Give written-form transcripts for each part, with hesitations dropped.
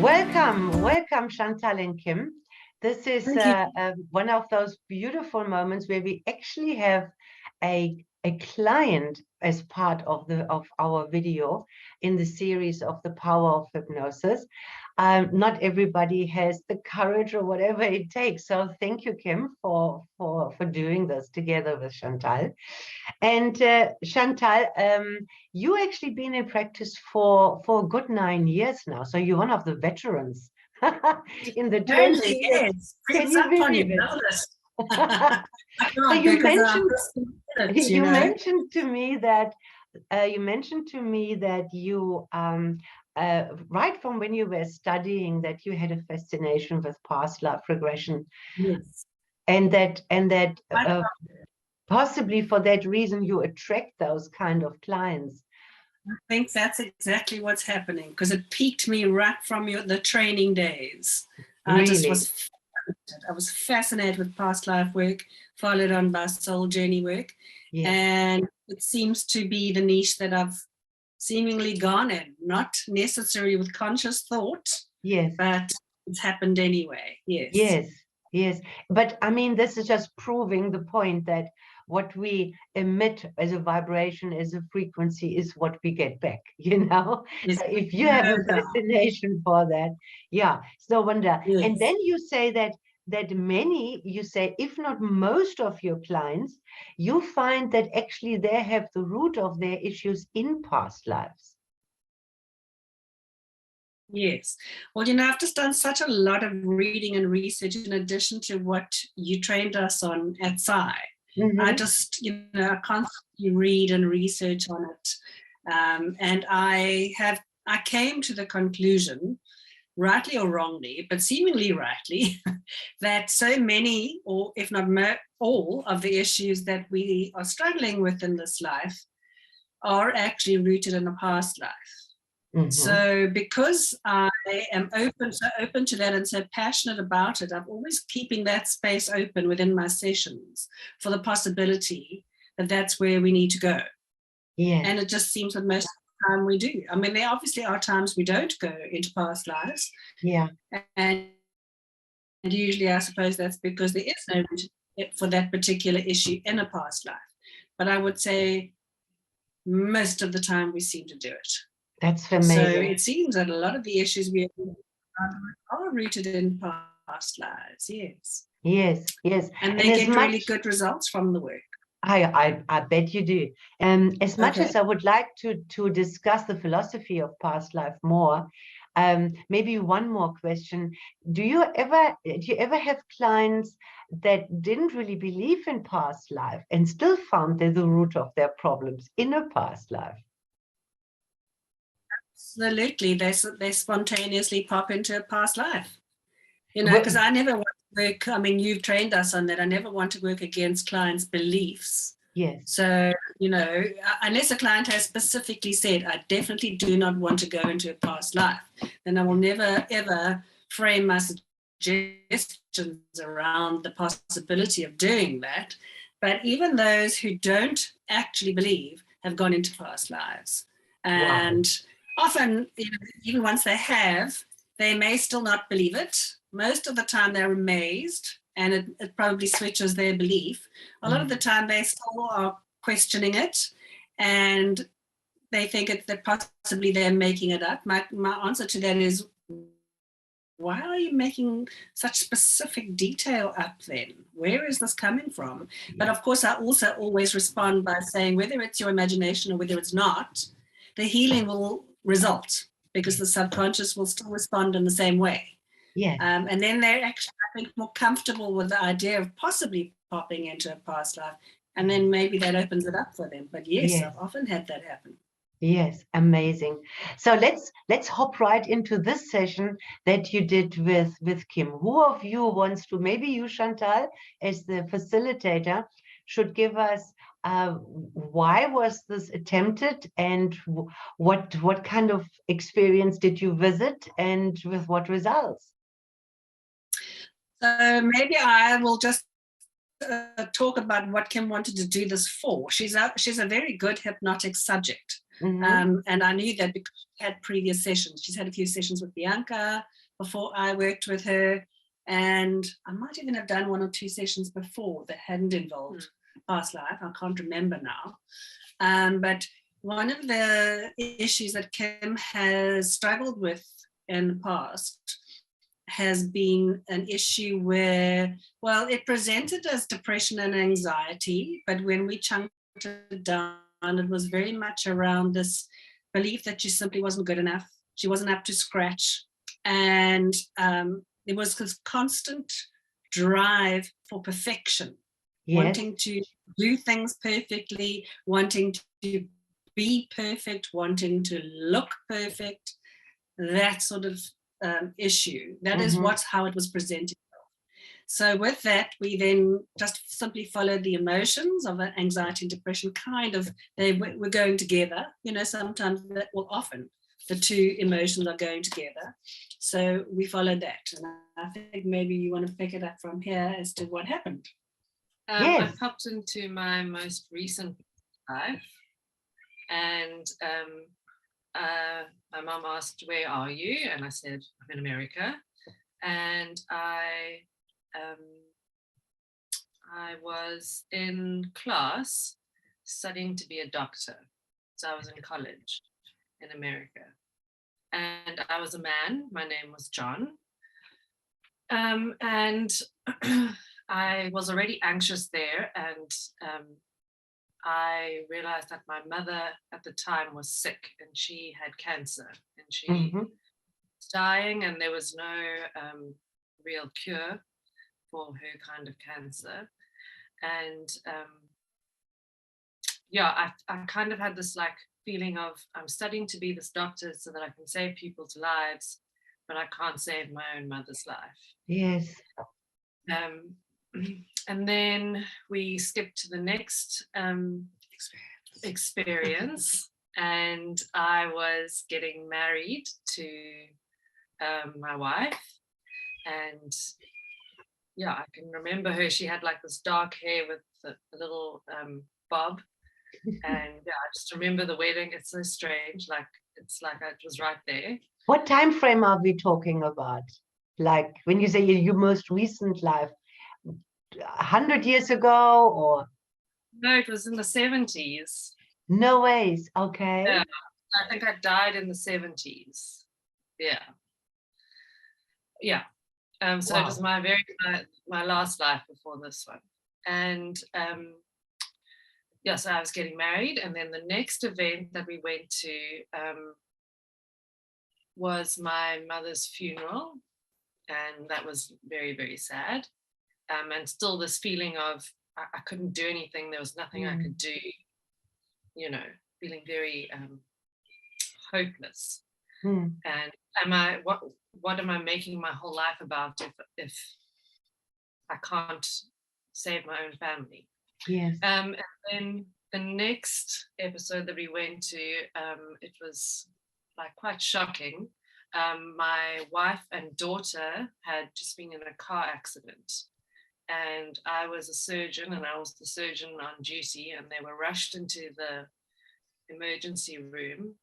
Welcome, Chantal and Kim. This is one of those beautiful moments where we actually have a client as part of our video in the series of the power of hypnosis. Not everybody has the courage or whatever it takes. So thank you, Kim, for doing this together with Chantal. And Chantal, you actually been in practice for a good 9 years now. So you're one of the veterans in the 20 years. Can you believe it? So you mentioned to me that you right from when you were studying that you had a fascination with past life regression. Yes. And that possibly for that reason you attract those kind of clients. I think that's exactly what's happening, because it piqued me right from the training days. Really? I was fascinated with past life work, followed on by soul journey work. Yes. And it seems to be the niche that I've seemingly gone in, not necessarily with conscious thought. Yes. But it's happened anyway. Yes. Yes. Yes. But I mean, this is just proving the point that what we emit as a vibration, as a frequency, is what we get back, you know? Yes. So if you have a fascination for that, yeah, it's no wonder. Yes. And then you say that many, you say, if not most of your clients, you find that actually they have the root of their issues in past lives. Yes. Well, I've just done such a lot of reading and research in addition to what you trained us on at SAIH. Mm-hmm. I just, I constantly read and research on it. And I came to the conclusion, rightly or wrongly, but seemingly rightly, that so many, or if not all, of the issues that we are struggling with in this life are actually rooted in a past life. Mm-hmm. So because I am so open to that and so passionate about it, I'm always keeping that space open within my sessions for the possibility that that's where we need to go. Yeah. And it just seems that most of the time we do. I mean, there obviously are times we don't go into past lives. Yeah. And usually I suppose that's because there is no root for that particular issue in a past life. But I would say most of the time we seem to do it. That's amazing. So it seems that a lot of the issues we are rooted in past lives. Yes. Yes, yes. And they get really good results from the work. I bet you do. As much as I would like to discuss the philosophy of past life more, maybe one more question. Do you ever have clients that didn't really believe in past life and still found they're the root of their problems in a past life? Absolutely. They spontaneously pop into a past life. Because I never want to work, I mean, you've trained us on that. I never want to work against clients' beliefs. Yes. So, unless a client has specifically said, I definitely do not want to go into a past life, then I will never, ever frame my suggestions around the possibility of doing that. But even those who don't actually believe have gone into past lives. And often, even once they have, they may still not believe it. Most of the time they're amazed, and it probably switches their belief. A lot of the time they still are questioning it, and they think that possibly they're making it up. My answer to that is, why are you making such specific detail up then? Where is this coming from? But of course, I also always respond by saying, whether it's your imagination or whether it's not, the healing will result, because the subconscious will still respond in the same way. Yeah. And then they're actually, I think, more comfortable with the idea of possibly popping into a past life. And then maybe that opens it up for them. But yes, I've often had that happen. Yes, amazing. So let's hop right into this session that you did with Kim. Who of you wants to, maybe you, Chantal, as the facilitator, should give us why was this attempted, and what kind of experience did you visit, and with what results? So maybe I will just talk about what Kim wanted to do this for. She's a very good hypnotic subject. And I knew that because she had previous sessions. She's had a few sessions with Bianca before I worked with her. And I might even have done 1 or 2 sessions before that hadn't involved past life. I can't remember now. But one of the issues that Kim has struggled with in the past has been an issue where, well, it presented as depression and anxiety, but when we chunked it down, it was very much around this belief that she simply wasn't good enough. She wasn't up to scratch. And there was this constant drive for perfection, wanting to do things perfectly, wanting to be perfect, wanting to look perfect, that sort of issue. That is how it was presented. So with that, we then just simply followed the emotions of anxiety and depression. Kind of, they were going together. You know, sometimes, well, often the two emotions are going together. So we followed that. And I think maybe you want to pick it up from here as to what happened. I popped into my most recent life, and my mom asked, "Where are you?" And I said, "I'm in America." And I was in class studying to be a doctor. So I was in college in America. And I was a man. My name was John. And I was already anxious there. And I realized that my mother at the time was sick and she had cancer and she was dying, and there was no real cure for her kind of cancer. And I kind of had this like feeling of, I'm studying to be this doctor so that I can save people's lives, but I can't save my own mother's life. Yes. And then we skipped to the next experience, and I was getting married to my wife. And I can remember her. She had like this dark hair with a little bob. And I just remember the wedding. It's so strange. Like, it's like it was right there. What time frame are we talking about? Like when you say your most recent life, 100 years ago, or? No, it was in the 70s. No ways. Okay. Yeah, I think I died in the 70s. Yeah. So it was my last life before this one. And so I was getting married, and then the next event that we went to was my mother's funeral, and that was very, very sad. And still this feeling of I couldn't do anything. There was nothing I could do, feeling very hopeless. And what am I making my whole life about if I can't save my own family? Yes. And then the next episode that we went to, it was like quite shocking. My wife and daughter had just been in a car accident, and I was a surgeon, and I was the surgeon on duty, and they were rushed into the emergency room.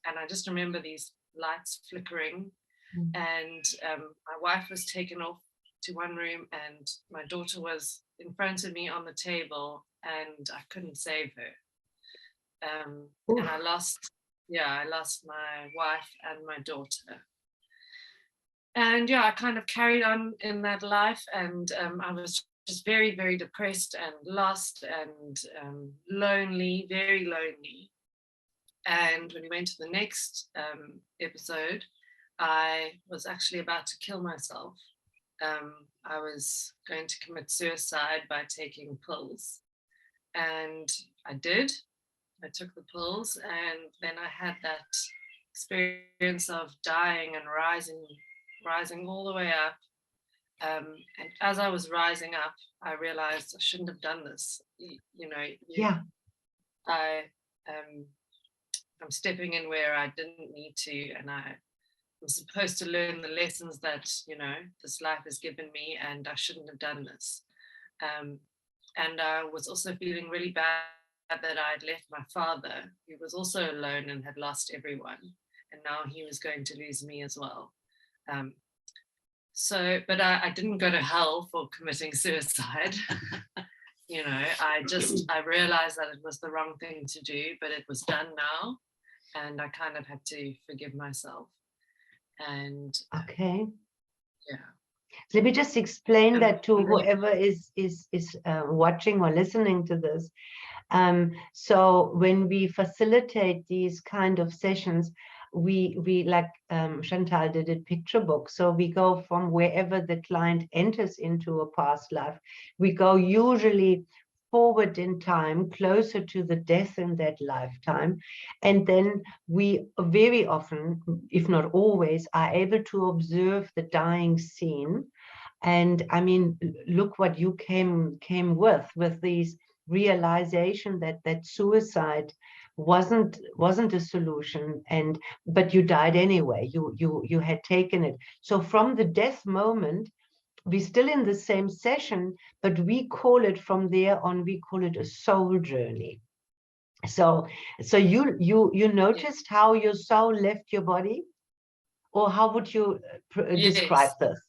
And I just remember these lights flickering, and my wife was taken off to one room, and my daughter was in front of me on the table, and I couldn't save her. And I lost my wife and my daughter. And I kind of carried on in that life, and I was just very, very depressed and lost and lonely, very lonely. And when we went to the next episode, I was actually about to kill myself. I was going to commit suicide by taking pills. And I did. I took the pills, and then I had that experience of dying and rising all the way up. And as I was rising up, I realized I shouldn't have done this. I'm stepping in where I didn't need to, and I'm supposed to learn the lessons that this life has given me, and I shouldn't have done this. And I was also feeling really bad that I'd left my father, who was also alone and had lost everyone, and now he was going to lose me as well. But I didn't go to hell for committing suicide. You know, I realized that it was the wrong thing to do, but it was done now, and I kind of had to forgive myself. And okay, yeah. let me just explain that to whoever is watching or listening to this. So when we facilitate these kind of sessions, we like Chantal did it, picture book. So we go from wherever the client enters into a past life. We go usually forward in time, closer to the death in that lifetime. And then we very often, if not always, are able to observe the dying scene. And I mean, look what you came with these realization that suicide wasn't a solution, but you died anyway. You had taken it. So from the death moment, we're still in the same session, but we call it from there on, we call it a soul journey. So you noticed how your soul left your body, or how would you describe this?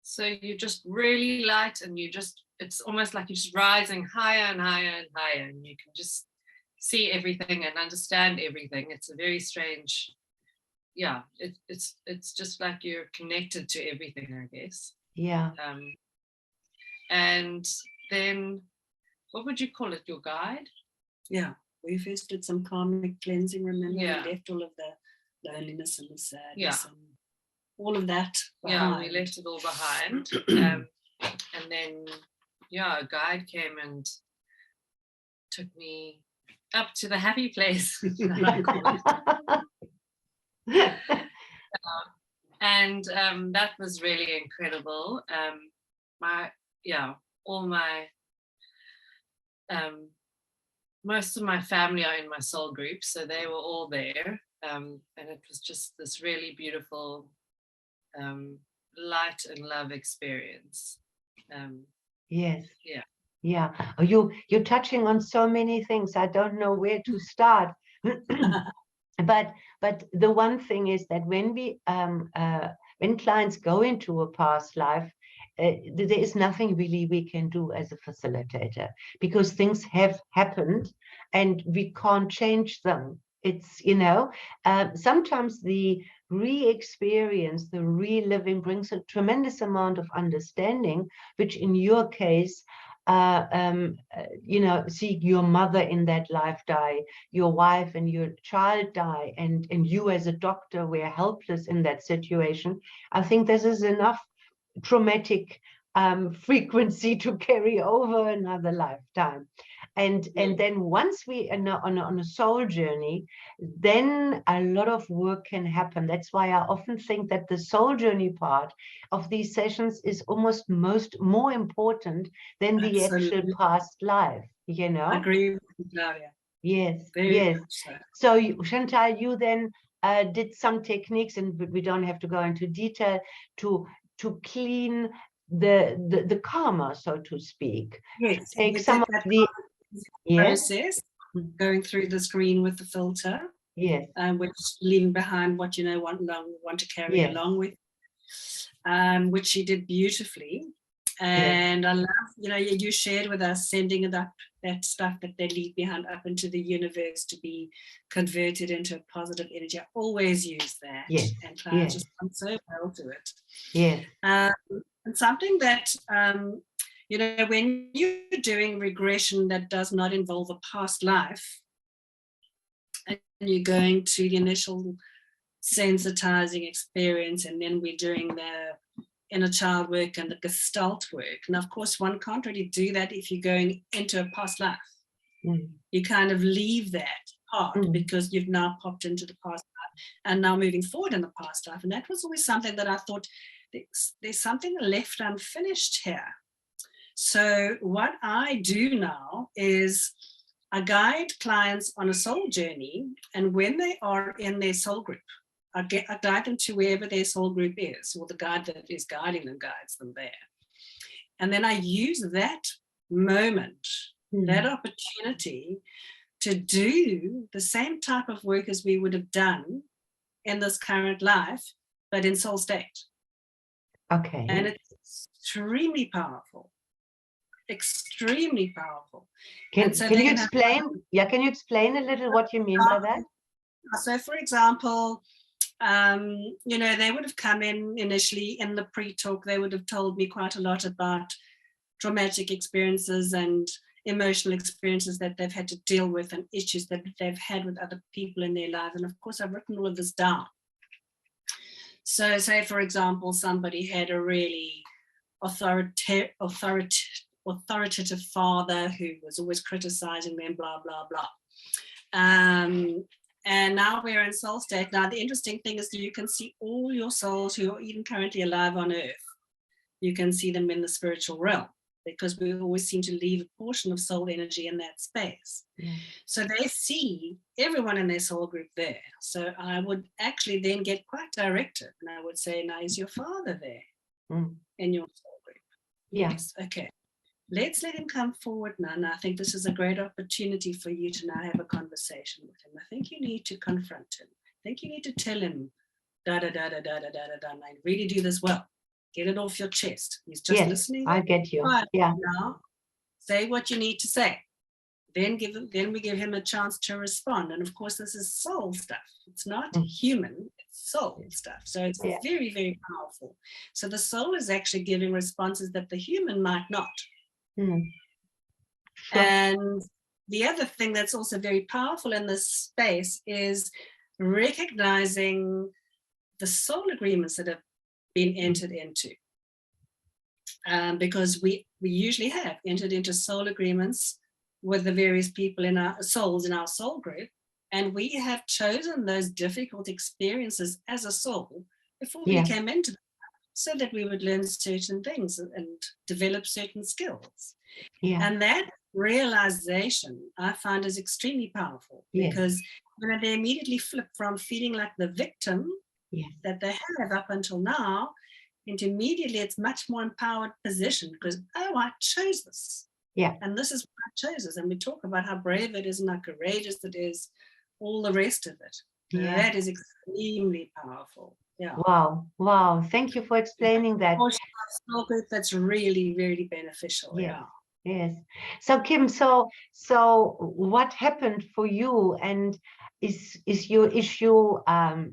So you're just really light, and it's almost like you're just rising higher and higher and higher, and you can just see everything and understand everything. It's a very strange, yeah, it's just like you're connected to everything, I guess. Yeah. And then, what would you call it, your guide? Yeah, we first did some karmic cleansing, remember? Yeah. We left all of the loneliness and the sadness, Yeah, and all of that behind. Yeah, we left it all behind. And then, yeah, a guide came and took me up to the happy place. And that was really incredible. Most of my family are in my soul group, so they were all there. And it was just this really beautiful light and love experience. Yes. Yeah. Yeah. Oh, you're touching on so many things. I don't know where to start. But the one thing is that when clients go into a past life, there is nothing really we can do as a facilitator, because things have happened and we can't change them. It's, sometimes the re-experience, the reliving brings a tremendous amount of understanding, which in your case, see your mother in that life die, your wife and your child die, and you as a doctor were helpless in that situation. I think this is enough traumatic frequency to carry over another lifetime. And then once we are on a soul journey, then a lot of work can happen. That's why I often think that the soul journey part of these sessions is almost more important than the actual past life, I agree with you, Claudia. Yes, Very yes. So Chantal, you then did some techniques, and we don't have to go into detail, to clean the karma, so to speak. Yes, to take some of the process, going through the screen with the filter, yes, which leaving behind what want to carry along with, which she did beautifully. And I love, you shared with us sending it up, that stuff that they leave behind up into the universe to be converted into a positive energy. I always use that. Yes. And clients respond so well to it. Yes. And something that, when you're doing regression that does not involve a past life, and you're going to the initial sensitizing experience, and then we're doing the inner child work and the gestalt work. And of course, one can't really do that if you're going into a past life. You kind of leave that part because you've now popped into the past life and now moving forward in the past life. And that was always something that I thought, there's something left unfinished here. So what I do now is I guide clients on a soul journey, and when they are in their soul group, I guide them to wherever their soul group is, or the guide that is guiding them guides them there. And then I use that moment that opportunity to do the same type of work as we would have done in this current life, but in soul state. Okay. And it's extremely powerful. Extremely powerful. Can you explain? Yeah, can you explain a little what you mean by that? So, for example, you know, they would have come in initially in the pre-talk. They would have told me quite a lot about traumatic experiences and emotional experiences that they've had to deal with and issues that they've had with other people in their lives. And of course, I've written all of this down. So, say, for example, somebody had a really authoritative father who was always criticizing them, blah, blah, blah. And now we're in soul state. Now, the interesting thing is that you can see all your souls who are even currently alive on earth. You can see them in the spiritual realm, because we always seem to leave a portion of soul energy in that space. Yeah. So they see everyone in their soul group there. So I would actually then get quite directed, and I would say, now is your father there in your soul group? Yeah. Yes, okay. Let's let him come forward now. And I think this is a great opportunity for you to now have a conversation with him. I think you need to confront him. I think you need to tell him, da, da, da, da, da, da, da, da, and really do this well. Get it off your chest. He's just listening. I get you. Right, yeah. Now, say what you need to say. Then we give him a chance to respond. And of course, this is soul stuff. It's not human, it's soul stuff. So it's very, very powerful. So the soul is actually giving responses that the human might not. Sure. And the other thing that's also very powerful in this space is recognizing the soul agreements that have been entered into. Because we usually have entered into soul agreements with the various people in our souls in our soul group, and we have chosen those difficult experiences as a soul before we came into them, so that we would learn certain things and develop certain skills. And that realization I find is extremely powerful, because they immediately flip from feeling like the victim that they have up until now into immediately it's much more empowered position, because, oh, I chose this. And this is what I chose. And we talk about how brave it is and how courageous it is, all the rest of it. That is extremely powerful. Wow. Thank you for explaining that. That's really, really beneficial. Yes. So Kim, so what happened for you, and is your issue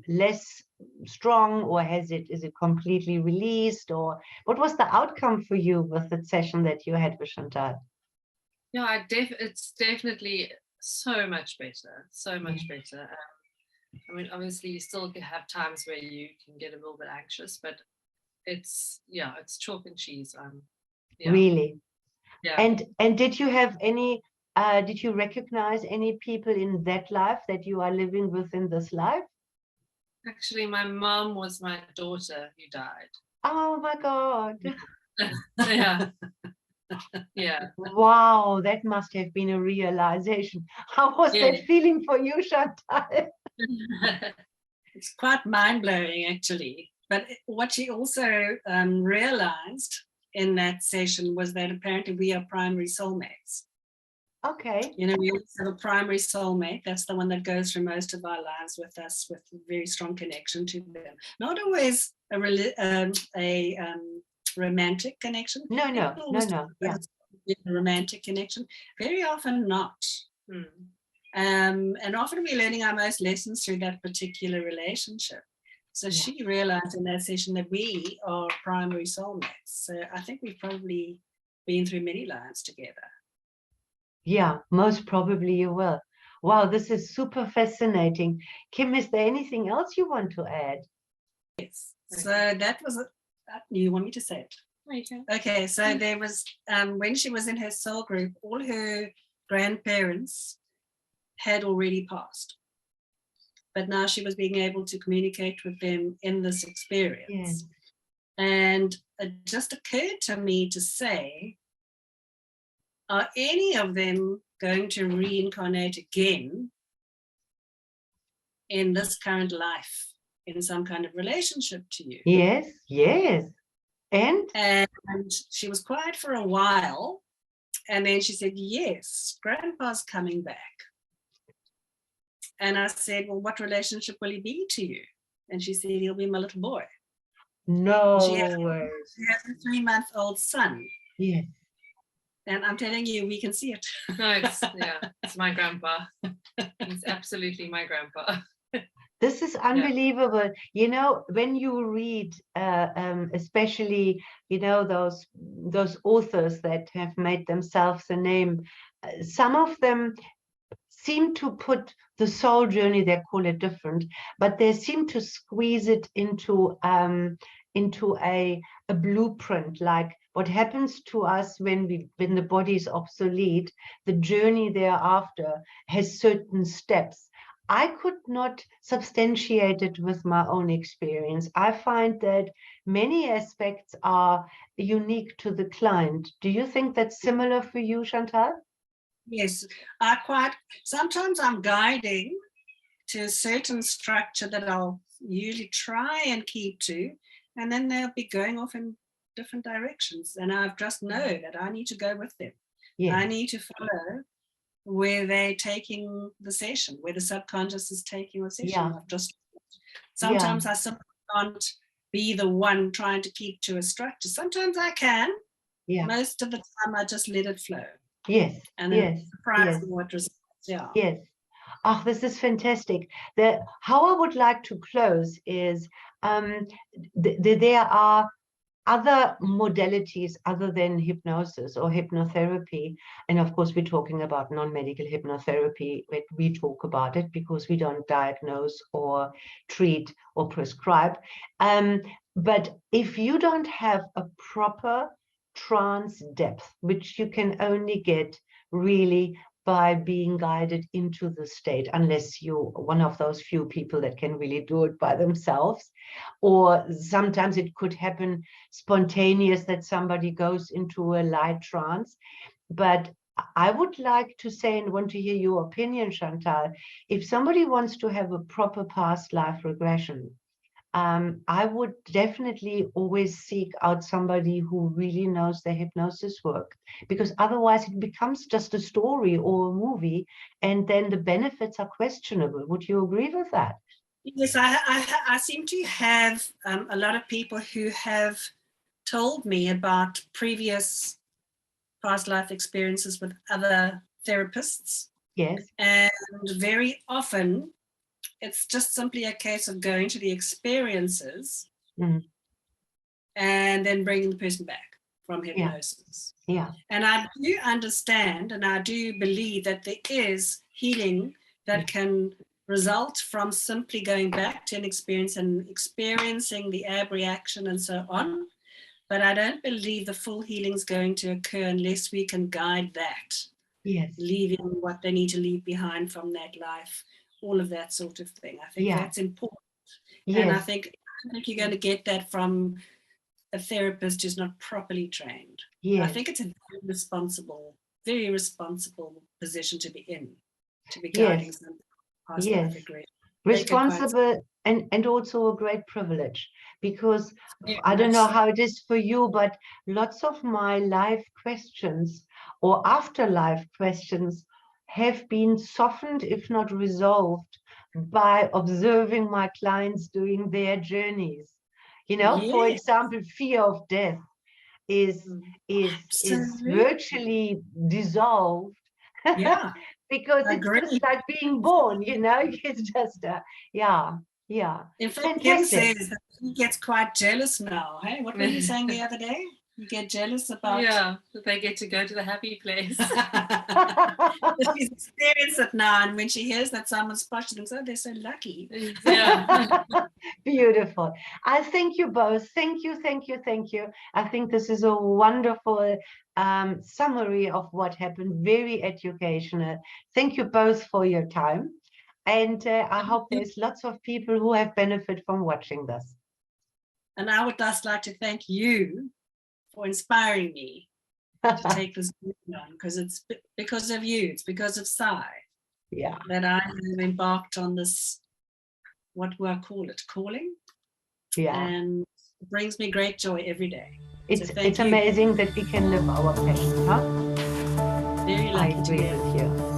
less strong, or is it completely released, or what was the outcome for you with the session that you had with Chantal? Yeah, it's definitely so much better. I mean, obviously you still have times where you can get a little bit anxious, but it's chalk and cheese. Really? Yeah. And did you have any, did you recognize any people in that life that you are living with in this life? Actually, my mom was my daughter who died. Oh my God. Yeah. Wow, that must have been a realization. How was that feeling for you, Chantal? It's quite mind-blowing, actually. But what she also realized in that session was that apparently we are primary soulmates. Okay. You know, we also have a primary soulmate. That's the one that goes through most of our lives with us, with a very strong connection to them. Not always a romantic connection. No. Yeah. A romantic connection. Very often not. And often we're learning our most lessons through that particular relationship. So she realized in that session that we are primary soulmates. So I think we've probably been through many lives together. Yeah, most probably you will. Wow, this is super fascinating. Kim, is there anything else you want to add? Yes. So that was you want me to say it? Okay, so there was, when she was in her soul group, all her grandparents had already passed. But now she was being able to communicate with them in this experience. And it just occurred to me to say, are any of them going to reincarnate again in this current life, in some kind of relationship to you? Yes. And she was quiet for a while. And then she said, yes, Grandpa's coming back. And I said, well, what relationship will he be to you? And she said, he'll be my little boy. No She has way. a 3-month-old son. Yes. And I'm telling you, we can see it. No, it's my grandpa. It's absolutely my grandpa. This is unbelievable. You know, when you read, especially, you know, those authors that have made themselves a name, some of them seem to put the soul journey, they call it different, but they seem to squeeze it into a blueprint, like what happens to us when the body is obsolete, the journey thereafter has certain steps. I could not substantiate it with my own experience. I find that many aspects are unique to the client. Do you think that's similar for you, Chantal? Yes, sometimes I'm guiding to a certain structure that I'll usually try and keep to, and then they'll be going off in different directions. And I just know that I need to go with them. Yes. I need to follow where they're taking the session, where the subconscious is taking the session. Yeah. Sometimes I simply can't be the one trying to keep to a structure. Sometimes I can. Yeah. Most of the time I just let it flow. Yes. And yes. Surprising what results. Yeah. Yes. Oh, this is fantastic. How I would like to close is there are other modalities other than hypnosis or hypnotherapy. And of course, we're talking about non-medical hypnotherapy when we talk about it, because we don't diagnose or treat or prescribe. But if you don't have a proper trance depth, which you can only get really by being guided into the state, unless you're one of those few people that can really do it by themselves, or sometimes it could happen spontaneous that somebody goes into a light trance. But I would like to say, and want to hear your opinion, Chantal, if somebody wants to have a proper past life regression, I would definitely always seek out somebody who really knows their hypnosis work, because otherwise it becomes just a story or a movie, and then the benefits are questionable. Would you agree with that? Yes, I seem to have a lot of people who have told me about previous past life experiences with other therapists. Yes. And very often, it's just simply a case of going to the experiences and then bringing the person back from hypnosis. Yeah. And I do understand and I do believe that there is healing that can result from simply going back to an experience and experiencing the ab reaction and so on. But I don't believe the full healing is going to occur unless we can guide that. Yes. Leaving what they need to leave behind from that life. All of that sort of thing. I think that's important. Yes. And I think you're going to get that from a therapist who's not properly trained. Yes. I think it's a very responsible position to be in, to be guiding some past life regression. Responsible and also a great privilege, because I don't know how it is for you, but lots of my life questions or afterlife questions have been softened, if not resolved, by observing my clients doing their journies. You know, for example, fear of death is virtually dissolved. Yeah. Because it's just like being born, you know, it's just yeah. In fact, Kim says that he gets quite jealous now. Hey, what were you saying the other day? You get jealous about that they get to go to the happy place. She's experienced it now, and when she hears that someone's posh, she thinks, oh, they're so lucky. Yeah. Beautiful. I thank you both. Thank you. I think this is a wonderful summary of what happened, very educational. Thank you both for your time, and I hope there's lots of people who have benefit from watching this. And I would just like to thank you for inspiring me to take this on, because it's because of you, it's because of SAIH that I have embarked on this, what do I call it, calling? And it brings me great joy every day. It's amazing that we can live our passion, huh? I lucky to agree be able with you.